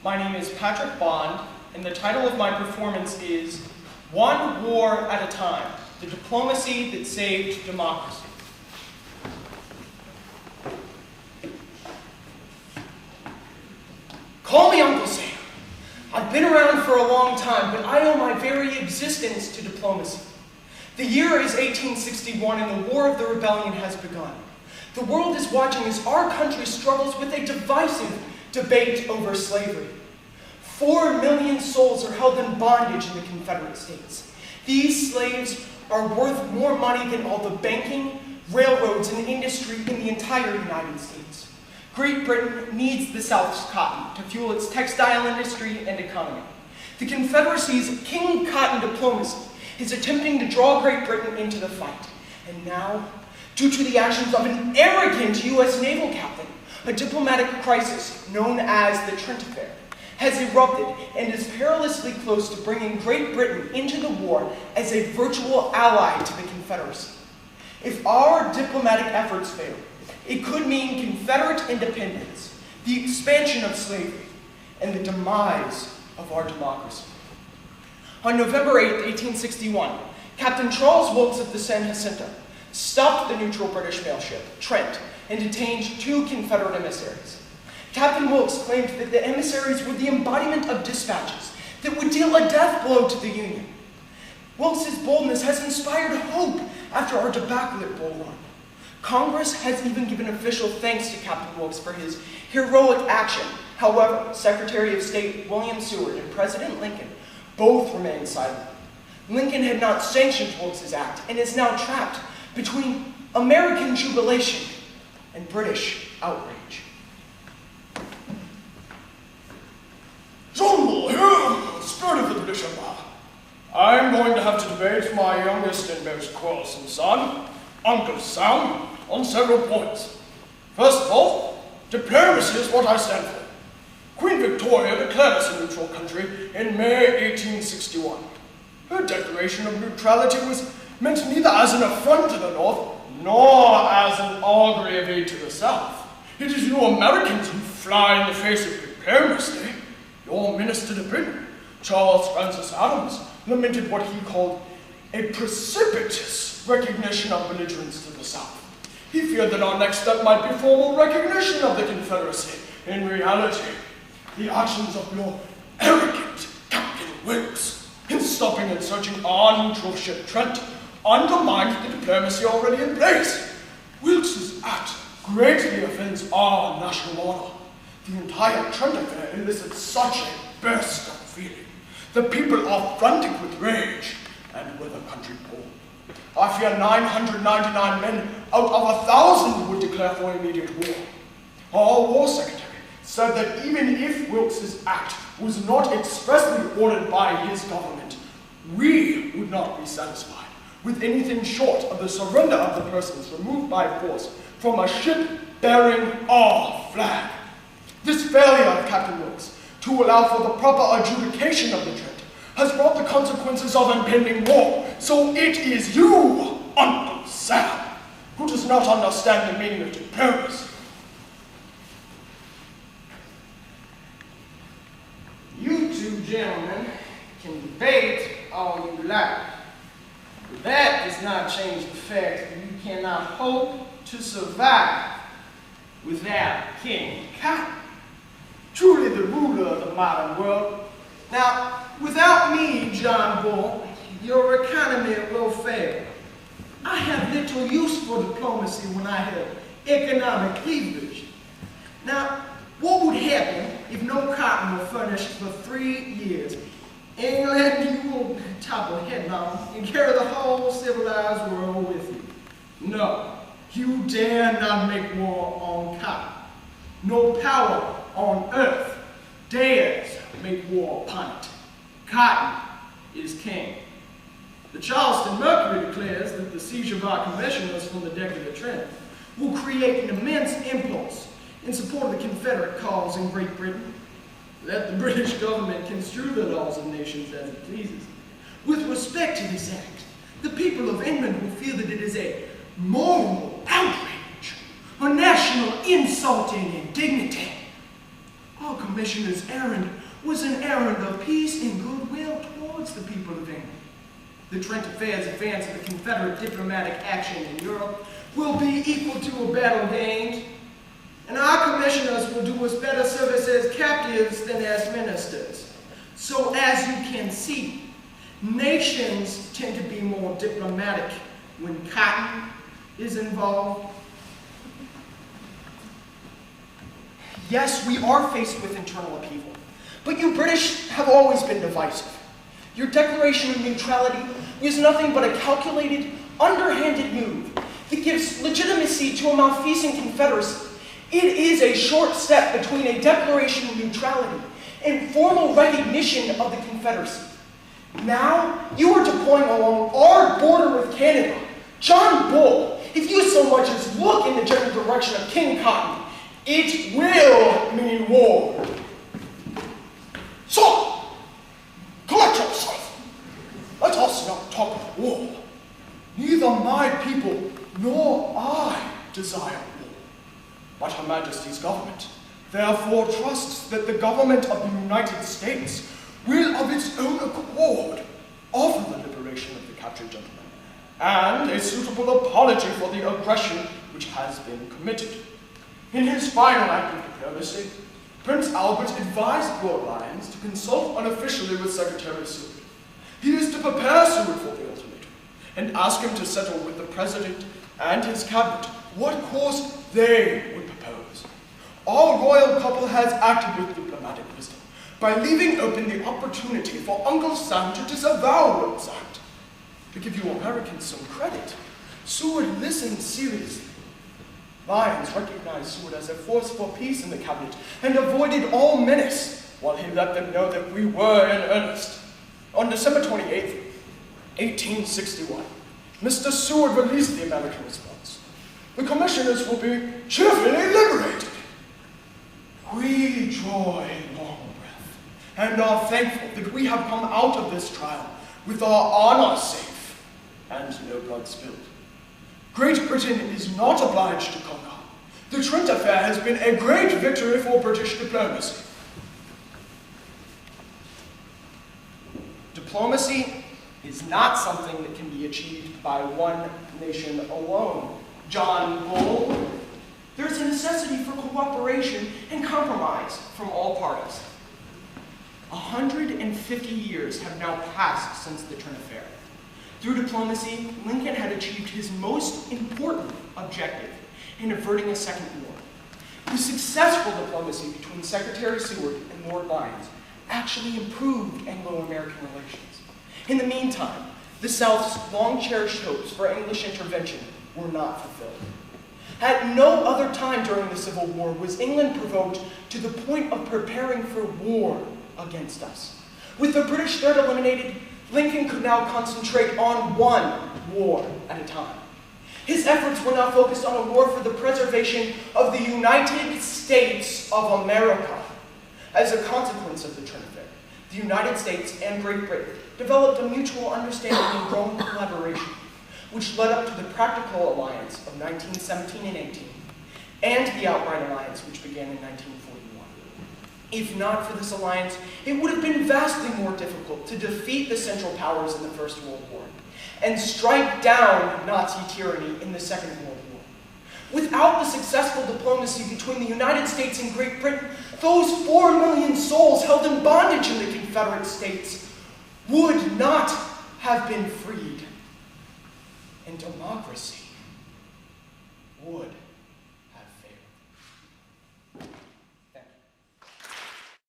My name is Patrick Bond, and the title of my performance is One War at a Time, the Diplomacy That Saved Democracy. Call me Uncle Sam. I've been around for a long time, but I owe my very existence to diplomacy. The year is 1861, and the War of the Rebellion has begun. The world is watching as our country struggles with a divisive debate over slavery. 4 million souls are held in bondage in the Confederate States. These slaves are worth more money than all the banking, railroads, and industry in the entire United States. Great Britain needs the South's cotton to fuel its textile industry and economy. The Confederacy's King Cotton diplomacy is attempting to draw Great Britain into the fight. And now, due to the actions of an arrogant U.S. naval captain, a diplomatic crisis known as the Trent Affair has erupted and is perilously close to bringing Great Britain into the war as a virtual ally to the Confederacy. If our diplomatic efforts fail, it could mean Confederate independence, the expansion of slavery, and the demise of our democracy. On November 8, 1861, Captain Charles Wilkes of the San Jacinto stopped the neutral British mail ship, Trent, and detained 2 Confederate emissaries. Captain Wilkes claimed that the emissaries were the embodiment of dispatches that would deal a death blow to the Union. Wilkes' boldness has inspired hope after our debacle at Bull Run. Congress has even given official thanks to Captain Wilkes for his heroic action. However, Secretary of State William Seward and President Lincoln both remained silent. Lincoln had not sanctioned Wilkes' act and is now trapped between American jubilation and British outrage. John here, spirit of the British Empire. I'm going to have to debate my youngest and most quarrelsome son, Uncle Sam, on several points. First of all, diplomacy is what I stand for. Queen Victoria declared us a neutral country in May 1861. Her declaration of neutrality was meant neither as an affront to the North, nor as an augury of aid to the South. It is you Americans who fly in the face of diplomacy. Your Minister to Britain, Charles Francis Adams, lamented what he called a precipitous recognition of belligerence to the South. He feared that our next step might be formal recognition of the Confederacy. In reality, the actions of your arrogant Captain Wilkes in stopping and searching our neutral ship Trent undermined the diplomacy already in place. Wilkes' act greatly offends our national honor. The entire Trent Affair elicits such a burst of feeling. The people are frantic with rage and with a country poor. I fear 999 men out of 1,000 would declare for immediate war. Our war secretary said that even if Wilkes' act was not expressly ordered by his government, we would not be satisfied with anything short of the surrender of the persons removed by force from a ship bearing our flag. This failure of Captain Wilkes to allow for the proper adjudication of the Trent has brought the consequences of impending war. So it is you, Uncle Sam, who does not understand the meaning of diplomacy. You 2 gentlemen can debate all you like, but that does not change the fact that you cannot hope to survive without King Cotton, truly the ruler of the modern world. Now, without me, John Bull, your economy will fail. I have little use for diplomacy when I have economic leverage. Now, what would happen if no cotton were furnished for 3 years? England, you will topple headlong and carry the whole civilized world with you. No, you dare not make war on cotton. No power on earth dares make war upon it. Cotton is king. The Charleston Mercury declares that the siege of our commissioners from the deck of the Trent will create an immense impulse in support of the Confederate cause in Great Britain. Let the British government construe the laws of nations as it pleases. With respect to this act, the people of England will feel that it is a moral outrage, a national insult and indignity. Our commissioner's errand was an errand of peace and goodwill towards the people of England. The Trent Affair's advance of the Confederate diplomatic action in Europe will be equal to a battle gained, and our commissioners will do us better service as captives than as ministers. So as you can see, nations tend to be more diplomatic when cotton is involved. Yes, we are faced with internal upheaval, but you British have always been divisive. Your declaration of neutrality was nothing but a calculated, underhanded move that gives legitimacy to a malfeasant confederacy. It is a short step between a declaration of neutrality and formal recognition of the Confederacy. Now, you are deploying along our border with Canada. John Bull, if you so much as look in the general direction of King Cotton, it will mean war. So, collect yourself. Let us not talk of war. Neither my people nor I desire war. But Her Majesty's government therefore trusts that the government of the United States will of its own accord offer the liberation of the captured gentleman and a suitable apology for the aggression which has been committed. In his final act of diplomacy, Prince Albert advised Lord Lyons to consult unofficially with Secretary Seward. He is to prepare Seward for the ultimatum and ask him to settle with the President and his cabinet what course they would propose. Our royal couple has acted with diplomatic wisdom by leaving open the opportunity for Uncle Sam to disavow Rhodes Act. To give you Americans some credit, Seward listened seriously. Lyons recognized Seward as a force for peace in the cabinet and avoided all menace, while he let them know that we were in earnest. On December 28th, 1861, Mr. Seward released the American response. The commissioners will be cheerfully liberated. We draw a long breath and are thankful that we have come out of this trial with our honor safe and no blood spilled. Great Britain is not obliged to conquer. The Trent Affair has been a great victory for British diplomacy. Diplomacy is not something that can be achieved by one nation alone. John Bull, there's a necessity for cooperation and compromise from all parties. 150 years have now passed since the Trent Affair. Through diplomacy, Lincoln had achieved his most important objective in averting a second war. The successful diplomacy between Secretary Seward and Lord Lyons actually improved Anglo-American relations. In the meantime, the South's long-cherished hopes for English intervention were not fulfilled. At no other time during the Civil War was England provoked to the point of preparing for war against us. With the British threat eliminated, Lincoln could now concentrate on one war at a time. His efforts were now focused on a war for the preservation of the United States of America. As a consequence of the Trent Affair, the United States and Great Britain developed a mutual understanding and growing collaboration, which led up to the Practical Alliance of 1917 and 18, and the Outright Alliance, which began in 1941. If not for this alliance, it would have been vastly more difficult to defeat the Central Powers in the First World War and strike down Nazi tyranny in the Second World War. Without the successful diplomacy between the United States and Great Britain, those 4 million souls held in bondage in the Confederate States would not have been freed, and democracy would